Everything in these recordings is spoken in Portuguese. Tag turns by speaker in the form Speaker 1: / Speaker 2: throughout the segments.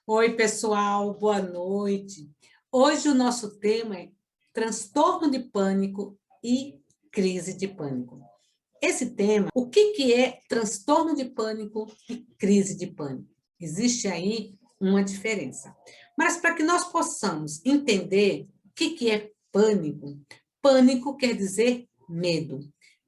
Speaker 1: Oi, pessoal, boa noite. Hoje o nosso tema é transtorno de pânico e crise de pânico. Esse tema, o que é transtorno de pânico e crise de pânico? Existe aí uma diferença. Mas para que nós possamos entender o que é pânico, pânico quer dizer medo.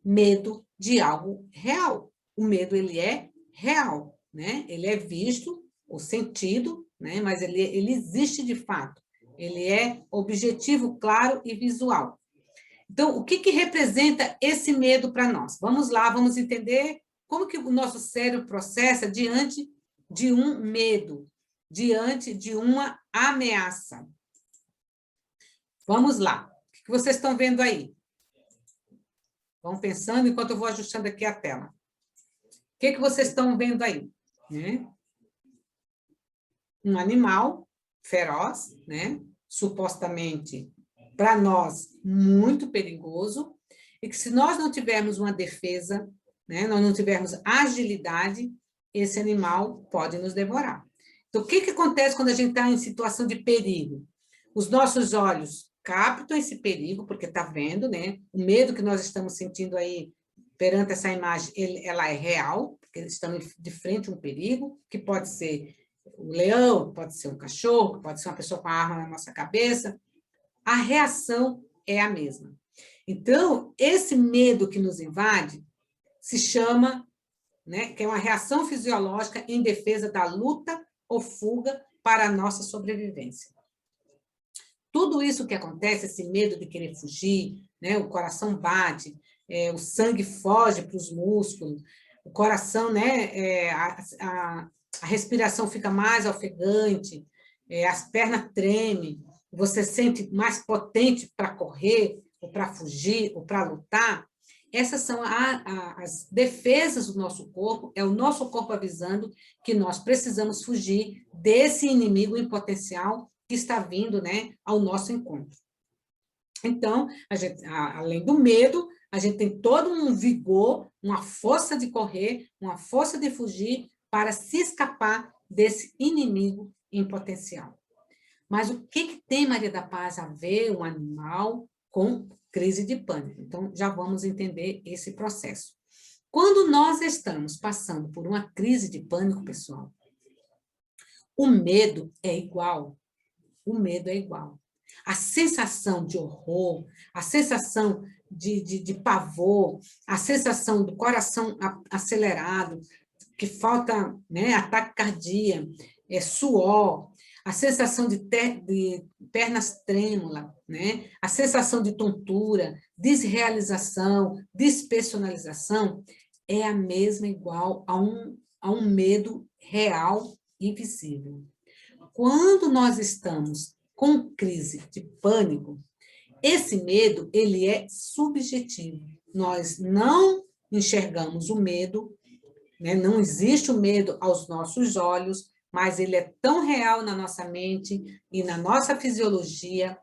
Speaker 1: Medo de algo real. O medo, ele é real, né? Ele é visto, ou sentido, né? Mas ele existe de fato. Ele é objetivo, claro e visual. Então, o que representa esse medo para nós? Vamos lá, vamos entender como que o nosso cérebro processa diante de um medo, diante de uma ameaça. Vamos lá. O que vocês estão vendo aí? Vão pensando enquanto eu vou ajustando aqui a tela. O que vocês estão vendo aí? Né? Um animal feroz, né? Supostamente, para nós, muito perigoso, e que se nós não tivermos uma defesa, né? Nós não tivermos agilidade, esse animal pode nos devorar. Então, o que acontece quando a gente está em situação de perigo? Os nossos olhos captam esse perigo, porque está vendo, né? O medo que nós estamos sentindo aí perante essa imagem, ela é real, porque estamos de frente a um perigo, que pode ser o leão, pode ser um cachorro, pode ser uma pessoa com a arma na nossa cabeça. A reação é a mesma. Então, esse medo que nos invade se chama, né, que é uma reação fisiológica em defesa da luta ou fuga para a nossa sobrevivência. Tudo isso que acontece, esse medo de querer fugir, né, o coração bate, o sangue foge para os músculos, o coração, né, a respiração fica mais ofegante, as pernas tremem, você sente mais potente para correr, ou para fugir, ou para lutar. Essas são as defesas do nosso corpo, é o nosso corpo avisando que nós precisamos fugir desse inimigo em potencial que está vindo, né, ao nosso encontro. Então, além do medo, a gente tem todo um vigor, uma força de correr, uma força de fugir para se escapar desse inimigo em potencial. Mas o que tem, Maria da Paz, a ver um animal com crise de pânico? Então, já vamos entender esse processo. Quando nós estamos passando por uma crise de pânico, pessoal, o medo é igual. O medo é igual. A sensação de horror, a sensação de pavor, a sensação do coração acelerado, que falta, né, ataque cardíaco, suor, a sensação de pernas trêmulas, né, a sensação de tontura, desrealização, despersonalização, é a mesma igual a um medo real e visível. Quando nós estamos com crise de pânico, esse medo, ele é subjetivo. Nós não enxergamos o medo, né? Não existe o medo aos nossos olhos, mas ele é tão real na nossa mente e na nossa fisiologia,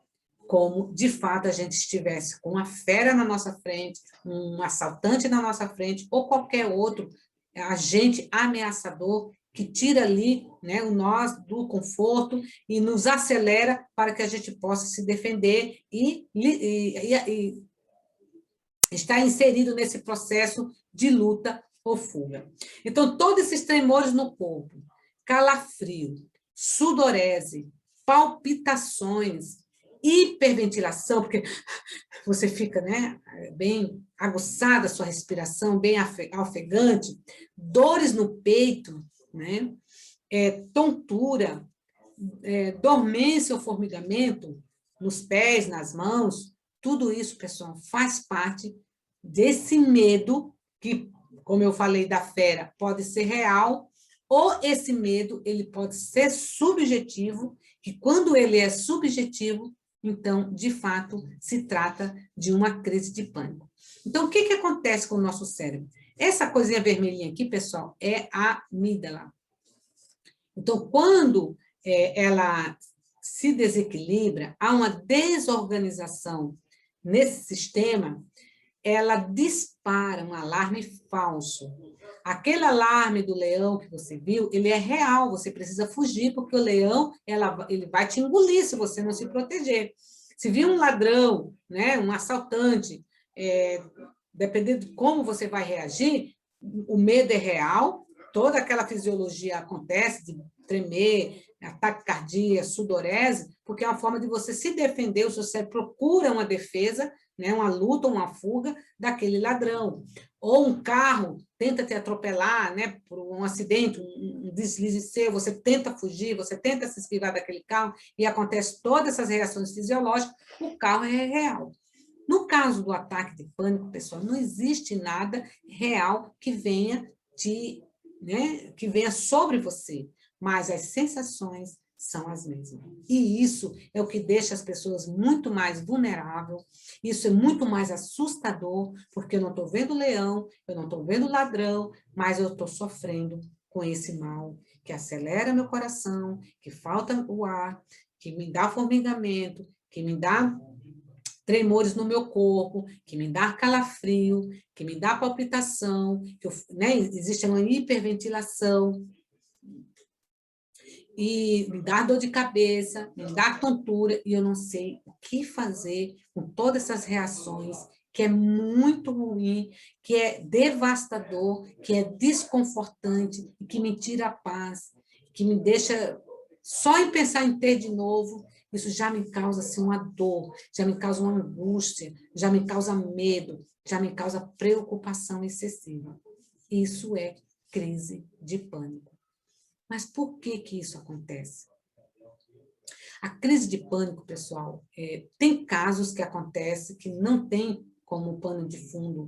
Speaker 1: como, de fato, a gente estivesse com uma fera na nossa frente, um assaltante na nossa frente, ou qualquer outro agente ameaçador que tira ali, né, o nós do conforto e nos acelera para que a gente possa se defender e estar inserido nesse processo de luta ou fuga. Então, todos esses tremores no corpo, calafrio, sudorese, palpitações, hiperventilação, porque você fica, né, bem aguçada a sua respiração, bem ofegante, dores no peito, né, tontura, dormência ou formigamento nos pés, nas mãos, tudo isso, pessoal, faz parte desse medo que, como eu falei da fera, pode ser real, ou esse medo ele pode ser subjetivo, que quando ele é subjetivo, então, de fato, se trata de uma crise de pânico. Então, o que acontece com o nosso cérebro? Essa coisinha vermelhinha aqui, pessoal, é a amígdala. Então, quando ela se desequilibra, há uma desorganização nesse sistema, ela dispara um alarme falso. Aquele alarme do leão que você viu, ele é real, você precisa fugir, porque o leão ele vai te engolir se você não se proteger. Se vir um ladrão, né, um assaltante, dependendo de como você vai reagir, o medo é real, toda aquela fisiologia acontece, de tremer, ataque cardíaco, sudorese, porque é uma forma de você se defender, o seu cérebro procura uma defesa, né, uma luta, uma fuga daquele ladrão. Ou um carro tenta te atropelar, né, por um acidente, um deslize seu, você tenta fugir, você tenta se esquivar daquele carro, e acontece todas essas reações fisiológicas, o carro é real. No caso do ataque de pânico, pessoal, não existe nada real que venha que venha sobre você, mas as sensações são as mesmas. E isso é o que deixa as pessoas muito mais vulneráveis, isso é muito mais assustador, porque eu não estou vendo leão, eu não estou vendo ladrão, mas eu estou sofrendo com esse mal que acelera meu coração, que falta o ar, que me dá formigamento, que me dá tremores no meu corpo, que me dá calafrio, que me dá palpitação, né, existe uma hiperventilação, e me dá dor de cabeça, me dá tontura, e eu não sei o que fazer com todas essas reações, que é muito ruim, que é devastador, que é desconfortante, que me tira a paz, que me deixa só em pensar em ter de novo, isso já me causa assim, uma dor, já me causa uma angústia, já me causa medo, já me causa preocupação excessiva. Isso é crise de pânico. Mas por que que isso acontece? A crise de pânico, pessoal, tem casos que acontecem que não tem como pano de fundo,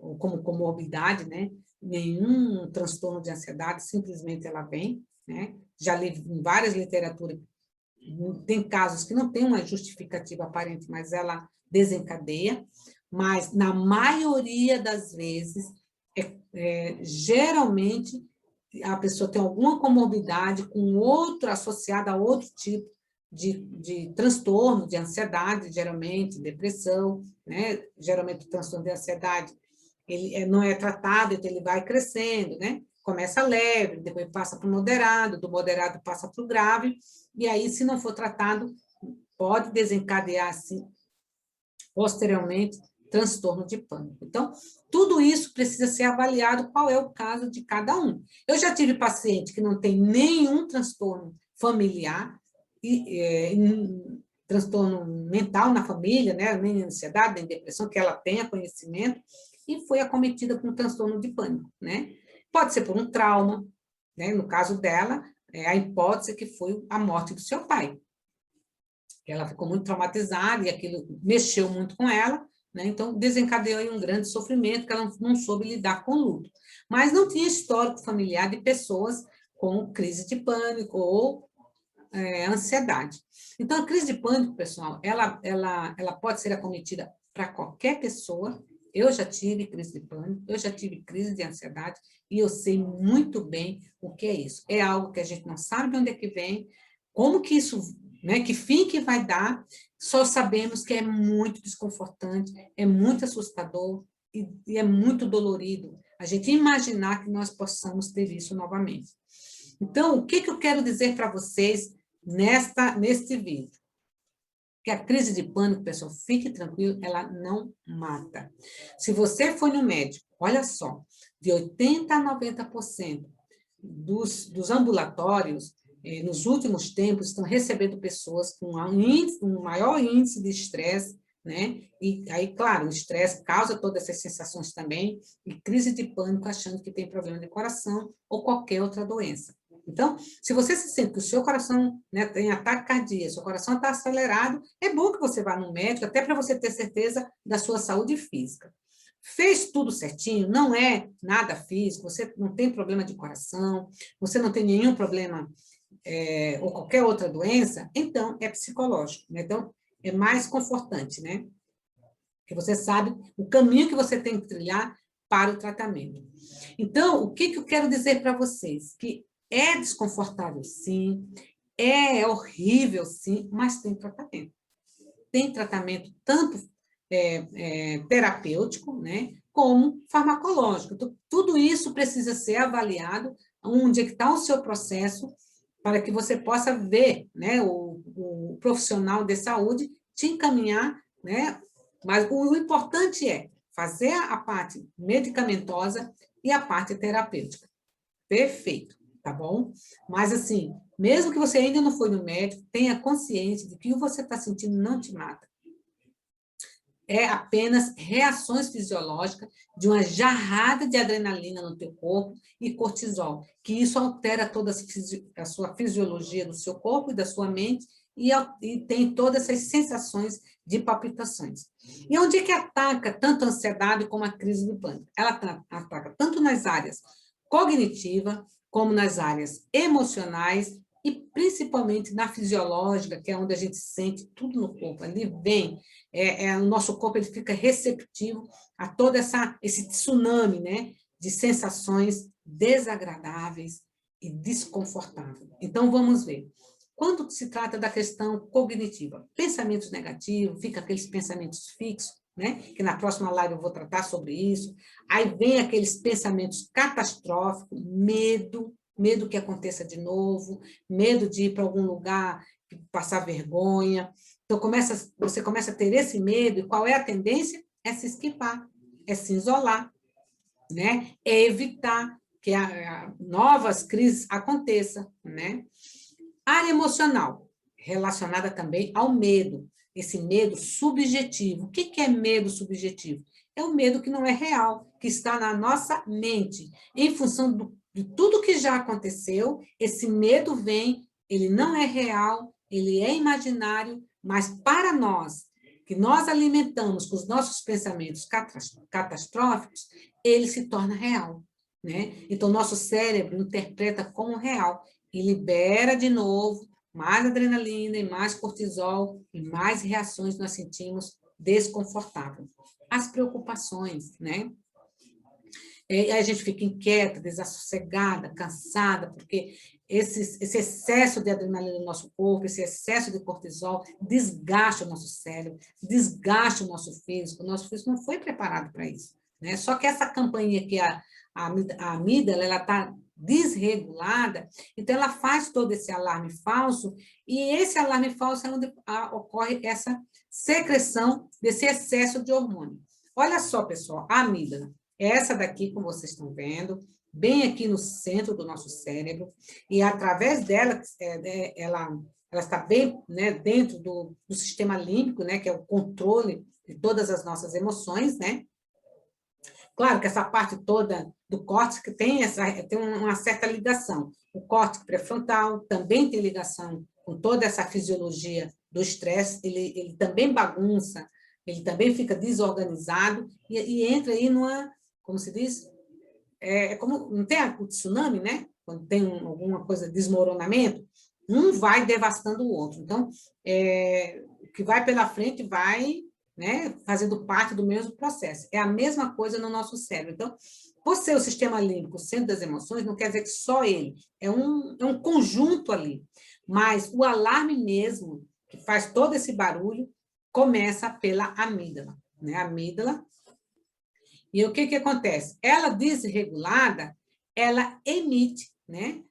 Speaker 1: ou como comorbidade, né? Nenhum transtorno de ansiedade, simplesmente ela vem, né? Já li em várias literaturas, tem casos que não tem uma justificativa aparente, mas ela desencadeia, mas na maioria das vezes, geralmente, a pessoa tem alguma comorbidade com outro, associada a outro tipo de transtorno, de ansiedade, geralmente, depressão, né? Geralmente o transtorno de ansiedade, ele não é tratado, então ele vai crescendo, né? Começa leve, depois passa para o moderado, do moderado passa para o grave, e aí, se não for tratado, pode desencadear, assim, posteriormente, transtorno de pânico. Então, tudo isso precisa ser avaliado, qual é o caso de cada um. Eu já tive paciente que não tem nenhum transtorno familiar, transtorno mental na família, né? Nem ansiedade, nem depressão, que ela tenha conhecimento, e foi acometida com transtorno de pânico, né? Pode ser por um trauma, né? No caso dela, a hipótese que foi a morte do seu pai. Ela ficou muito traumatizada e aquilo mexeu muito com ela, né? Então desencadeou aí um grande sofrimento, que ela não soube lidar com o luto. Mas não tinha histórico familiar de pessoas com crise de pânico ou ansiedade. Então, a crise de pânico, pessoal, ela pode ser acometida para qualquer pessoa. Eu já tive crise de pânico, eu já tive crise de ansiedade, e eu sei muito bem o que é isso. É algo que a gente não sabe de onde é que vem, como que isso, né, que fim que vai dar, só sabemos que é muito desconfortante, é muito assustador e é muito dolorido a gente imaginar que nós possamos ter isso novamente. Então, o que eu quero dizer para vocês neste vídeo? Que a crise de pânico, pessoal, fique tranquilo, ela não mata. Se você for no médico, olha só, de 80% a 90% dos ambulatórios, nos últimos tempos, estão recebendo pessoas com um maior índice de estresse, né? E aí, claro, o estresse causa todas essas sensações também, e crise de pânico achando que tem problema de coração ou qualquer outra doença. Então, se você se sente que o seu coração, né, tem ataque cardíaco, seu coração está acelerado, é bom que você vá no médico, até para você ter certeza da sua saúde física. Fez tudo certinho, não é nada físico, você não tem problema de coração, você não tem nenhum problema ou qualquer outra doença, então é psicológico, né? Então é mais confortante, né? Porque você sabe o caminho que você tem que trilhar para o tratamento. Então, o que eu quero dizer para vocês? Que é desconfortável, sim, é horrível, sim, mas tem tratamento. Tem tratamento tanto terapêutico, né, como farmacológico. Então, tudo isso precisa ser avaliado, onde é que está o seu processo, para que você possa ver, né, o profissional de saúde te encaminhar, né, mas o importante é fazer a parte medicamentosa e a parte terapêutica. Perfeito, tá bom? Mas, assim, mesmo que você ainda não foi no médico, tenha consciência de que o que você está sentindo não te mata. É apenas reações fisiológicas de uma jarrada de adrenalina no teu corpo e cortisol, que isso altera toda a sua fisiologia do seu corpo e da sua mente e tem todas essas sensações de palpitações. E onde é que ataca tanto a ansiedade como a crise de pânico? Ela ataca tanto nas áreas cognitiva, como nas áreas emocionais e principalmente na fisiológica, que é onde a gente sente tudo no corpo. Ali vem, o nosso corpo ele fica receptivo a todo esse tsunami, né, de sensações desagradáveis e desconfortáveis. Então, vamos ver. Quando se trata da questão cognitiva, pensamentos negativos, fica aqueles pensamentos fixos, né? Que na próxima live eu vou tratar sobre isso. Aí vem aqueles pensamentos catastróficos, medo que aconteça de novo, medo de ir para algum lugar, passar vergonha. Então, você começa a ter esse medo, e qual é a tendência? É se esquivar, é se isolar, né? É evitar que novas crises aconteçam, né? Área emocional, relacionada também ao medo, esse medo subjetivo. O que é medo subjetivo? É o medo que não é real, que está na nossa mente. Em função de tudo que já aconteceu, esse medo vem, ele não é real, ele é imaginário, mas para nós, que nós alimentamos com os nossos pensamentos catastróficos, ele se torna real, né? Então, nosso cérebro interpreta como real e libera de novo mais adrenalina e mais cortisol e mais reações nós sentimos desconfortáveis. As preocupações, né? E a gente fica inquieta, desassossegada, cansada, porque esse excesso de adrenalina no nosso corpo, esse excesso de cortisol, desgasta o nosso cérebro, desgasta o nosso físico não foi preparado para isso, né? Só que essa campainha que a amígdala, ela está desregulada, então ela faz todo esse alarme falso, e esse alarme falso é onde ocorre essa secreção desse excesso de hormônio. Olha só, pessoal, a amígdala, essa daqui, como vocês estão vendo, bem aqui no centro do nosso cérebro, e através dela, ela está bem, né, dentro do sistema límbico, né, que é o controle de todas as nossas emoções, né? Claro que essa parte toda do córtex tem uma certa ligação. O córtex pré-frontal também tem ligação com toda essa fisiologia do estresse, ele também bagunça, ele também fica desorganizado e entra aí numa, como se diz, como, não tem o tsunami, né? Quando tem alguma coisa de desmoronamento, um vai devastando o outro. Então, o que vai pela frente vai, né, fazendo parte do mesmo processo. É a mesma coisa no nosso cérebro. Então, por ser o sistema límbico, o centro das emoções, não quer dizer que só ele, é um conjunto ali. Mas o alarme mesmo, que faz todo esse barulho, começa pela amígdala, né? A amígdala. E o que acontece? Ela desregulada, ela emite, né,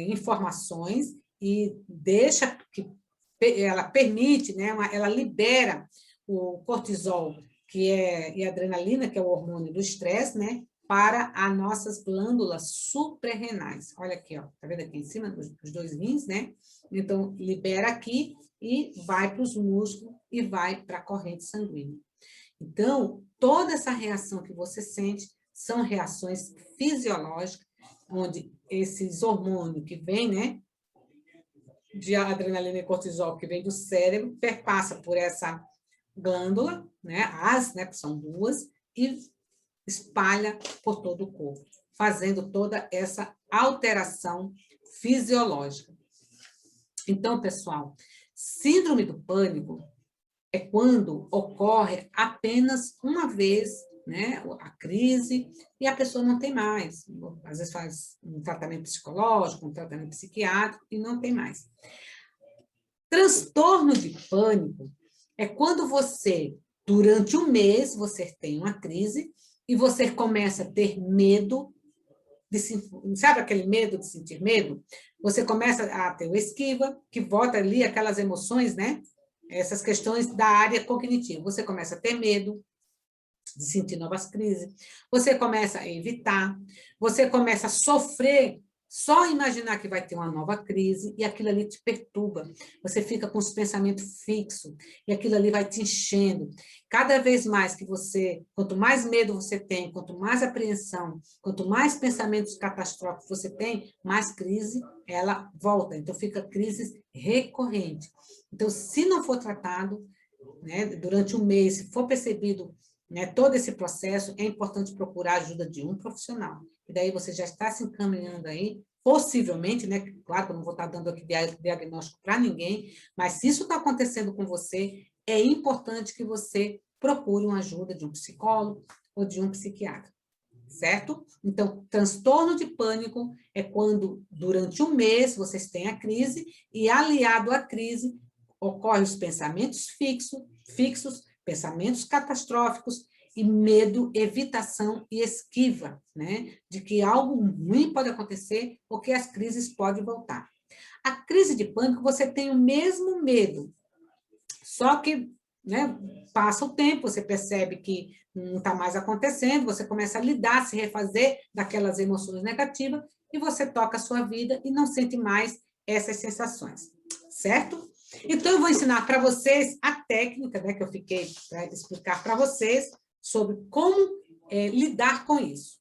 Speaker 1: informações e deixa que ela permite, né, ela libera o cortisol e a adrenalina, que é o hormônio do estresse, né, para as nossas glândulas suprarrenais. Olha aqui, ó, tá vendo aqui em cima dos dois rins, né? Então, libera aqui e vai para os músculos e vai para a corrente sanguínea. Então, toda essa reação que você sente são reações fisiológicas, onde esses hormônios que vêm, né, de adrenalina e cortisol, que vem do cérebro, perpassa por essa glândula, né, né, que são duas, e espalha por todo o corpo, fazendo toda essa alteração fisiológica. Então, pessoal, síndrome do pânico é quando ocorre apenas uma vez, né, a crise, e a pessoa não tem mais. Às vezes faz um tratamento psicológico, um tratamento psiquiátrico, e não tem mais. Transtorno de pânico é quando você Durante um mês, você tem uma crise e você começa a ter medo sabe aquele medo de sentir medo? Você começa a ter o esquiva, que volta ali aquelas emoções, né? Essas questões da área cognitiva. Você começa a ter medo de sentir novas crises, você começa a evitar, você começa a sofrer, só imaginar que vai ter uma nova crise, e aquilo ali te perturba. Você fica com os pensamentos fixos, e aquilo ali vai te enchendo. Cada vez mais que você, quanto mais medo você tem, quanto mais apreensão, quanto mais pensamentos catastróficos você tem, mais crise ela volta. Então, fica crises recorrentes. Então, se não for tratado, né, durante um mês, se for percebido, né, todo esse processo, é importante procurar a ajuda de um profissional. E daí você já está se encaminhando aí, possivelmente, né, claro que eu não vou estar dando aqui diagnóstico para ninguém, mas se isso está acontecendo com você, é importante que você procure uma ajuda de um psicólogo ou de um psiquiatra, certo? Então, transtorno de pânico é quando, durante um mês, vocês têm a crise e, aliado à crise, ocorrem os pensamentos fixos, pensamentos catastróficos e medo, evitação e esquiva, né? De que algo ruim pode acontecer ou que as crises podem voltar. A crise de pânico, você tem o mesmo medo, só que, né, passa o tempo, você percebe que não está mais acontecendo, você começa a lidar, se refazer daquelas emoções negativas e você toca a sua vida e não sente mais essas sensações, certo? Então, eu vou ensinar para vocês a técnica, né, que eu fiquei para explicar para vocês sobre como lidar com isso.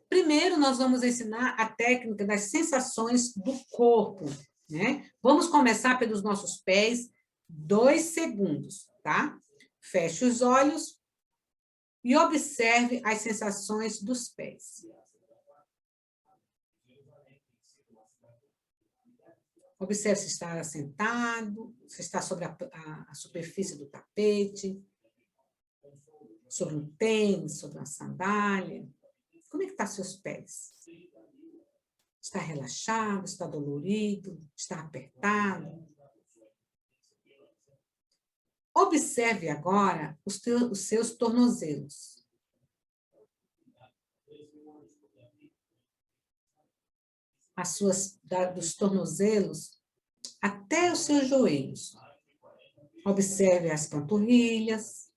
Speaker 1: Primeiro, nós vamos ensinar a técnica das sensações do corpo, né? Vamos começar pelos nossos pés, 2 segundos, tá? Feche os olhos e observe as sensações dos pés. Observe se está sentado, se está sobre a superfície do tapete, sobre um tênis, sobre uma sandália. Como é que estão seus pés? Está relaxado, está dolorido, está apertado? Observe agora os seus tornozelos. Dos tornozelos até os seus joelhos. Observe as panturrilhas,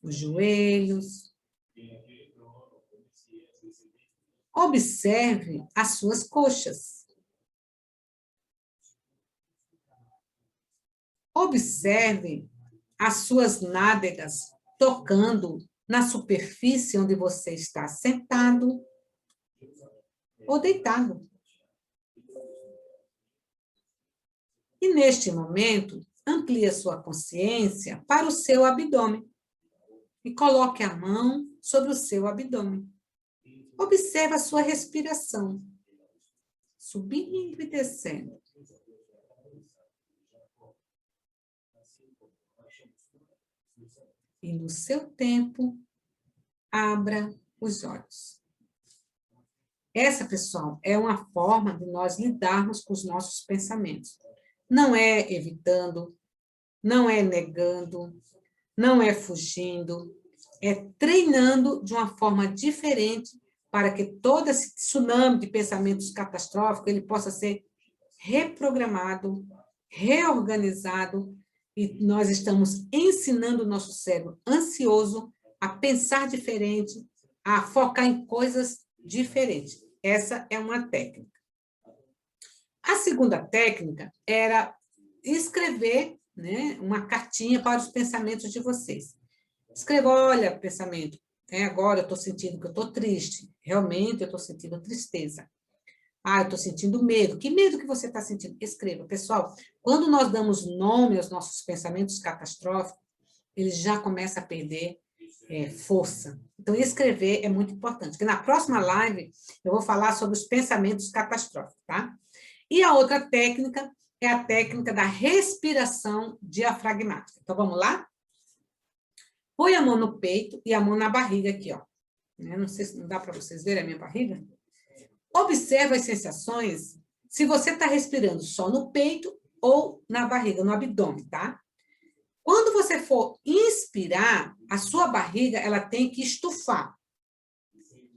Speaker 1: os joelhos. Observe as suas coxas. Observe as suas nádegas tocando na superfície onde você está sentado ou deitado. E, neste momento, amplie a sua consciência para o seu abdômen e coloque a mão sobre o seu abdômen. Observe a sua respiração, subindo e descendo. E, no seu tempo, abra os olhos. Essa, pessoal, é uma forma de nós lidarmos com os nossos pensamentos. Não é evitando, não é negando, não é fugindo, é treinando de uma forma diferente para que todo esse tsunami de pensamentos catastróficos ele possa ser reprogramado, reorganizado, e nós estamos ensinando o nosso cérebro ansioso a pensar diferente, a focar em coisas diferentes. Essa é uma técnica. A segunda técnica era escrever, né, uma cartinha para os pensamentos de vocês. Escreva, olha, pensamento, agora eu estou sentindo que eu estou triste, realmente eu estou sentindo tristeza. Ah, eu estou sentindo medo. Que medo que você está sentindo? Escreva. Pessoal, quando nós damos nome aos nossos pensamentos catastróficos, eles já começam a perder força. Então, escrever é muito importante. Porque na próxima live, eu vou falar sobre os pensamentos catastróficos, tá? E a outra técnica é a técnica da respiração diafragmática. Então, vamos lá? Põe a mão no peito e a mão na barriga aqui, ó. Não sei se não dá para vocês verem a minha barriga. Observe as sensações, se você está respirando só no peito ou na barriga, no abdômen, tá? Quando você for inspirar, a sua barriga, ela tem que estufar.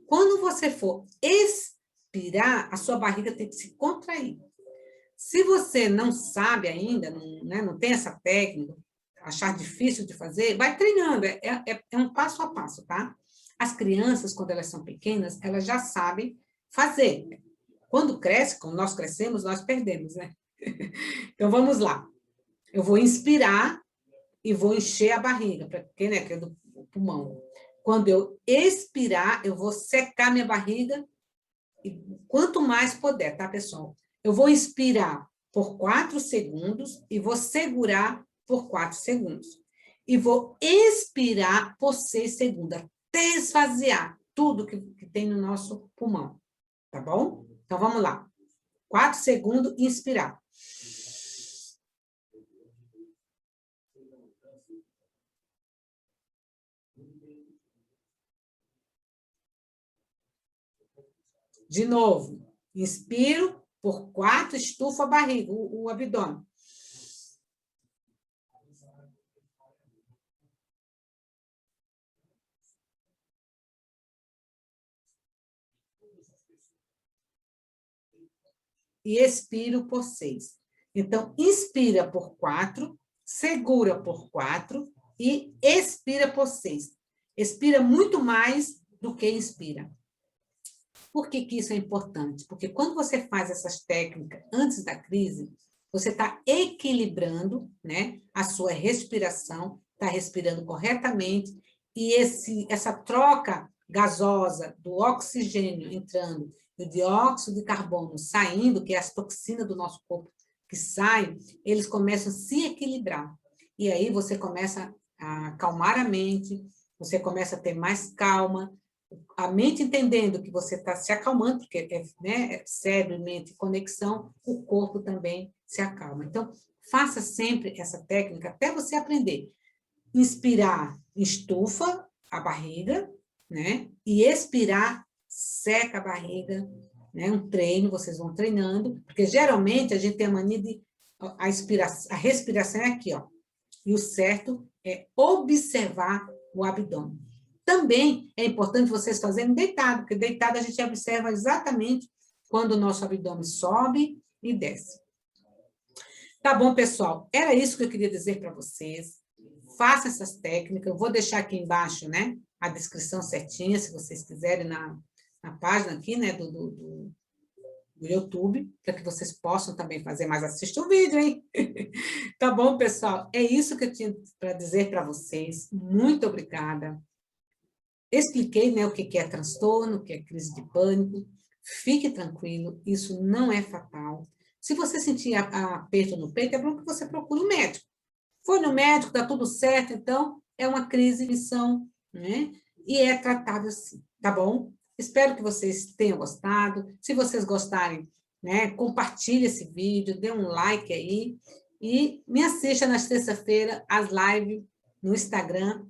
Speaker 1: Quando você for expirar, a sua barriga tem que se contrair. Se você não sabe ainda, não, né, não tem essa técnica, achar difícil de fazer, vai treinando, é um passo a passo, tá? As crianças, quando elas são pequenas, elas já sabem fazer. Quando cresce, quando nós crescemos, nós perdemos, né? Então, vamos lá. Eu vou inspirar e vou encher a barriga, porque, né, que é do pulmão. Quando eu expirar, eu vou secar minha barriga, e quanto mais puder, tá, pessoal? Eu vou inspirar por 4 segundos e vou segurar por 4 segundos. E vou expirar por 6 segundos, até esvaziar tudo que tem no nosso pulmão, tá bom? Então, vamos lá. 4 segundos, inspirar. De novo, inspiro por 4, estufa a barriga, o abdômen. E expiro por 6. Então, inspira por 4, segura por 4 e expira por 6. Expira muito mais do que inspira. Por que isso é importante? Porque quando você faz essas técnicas antes da crise, você está equilibrando, né, a sua respiração, está respirando corretamente, e essa troca gasosa do oxigênio entrando e o dióxido de carbono saindo, que é as toxinas do nosso corpo que saem, eles começam a se equilibrar. E aí você começa a acalmar a mente, você começa a ter mais calma, a mente entendendo que você está se acalmando, porque né, cérebro, mente, conexão, o corpo também se acalma. Então, faça sempre essa técnica até você aprender. Inspirar, estufa a barriga, né? E expirar, seca a barriga, né? Um treino, vocês vão treinando, porque geralmente a gente tem a mania de a respiração é aqui, ó. E o certo é observar o abdômen. Também é importante vocês fazerem deitado, porque deitado a gente observa exatamente quando o nosso abdômen sobe e desce. Tá bom, pessoal? Era isso que eu queria dizer para vocês. Faça essas técnicas. Eu vou deixar aqui embaixo, né, a descrição certinha, se vocês quiserem, na página aqui, né, do YouTube, para que vocês possam também fazer, mas assistam o vídeo, hein? Tá bom, pessoal? É isso que eu tinha para dizer para vocês. Muito obrigada. Expliquei, né, o que é transtorno, o que é crise de pânico. Fique tranquilo, isso não é fatal. Se você sentir aperto no peito, é bom que você procure um médico. Foi no médico, está tudo certo, então é uma crise de missão, né? E é tratável sim, tá bom? Espero que vocês tenham gostado. Se vocês gostarem, né, compartilhe esse vídeo, dê um like aí e me assista na terça-feira às lives no Instagram,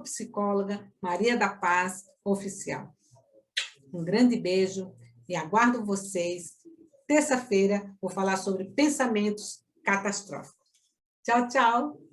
Speaker 1: @psicóloga Maria da Paz Oficial. Um grande beijo e aguardo vocês. Terça-feira vou falar sobre pensamentos catastróficos. Tchau, tchau!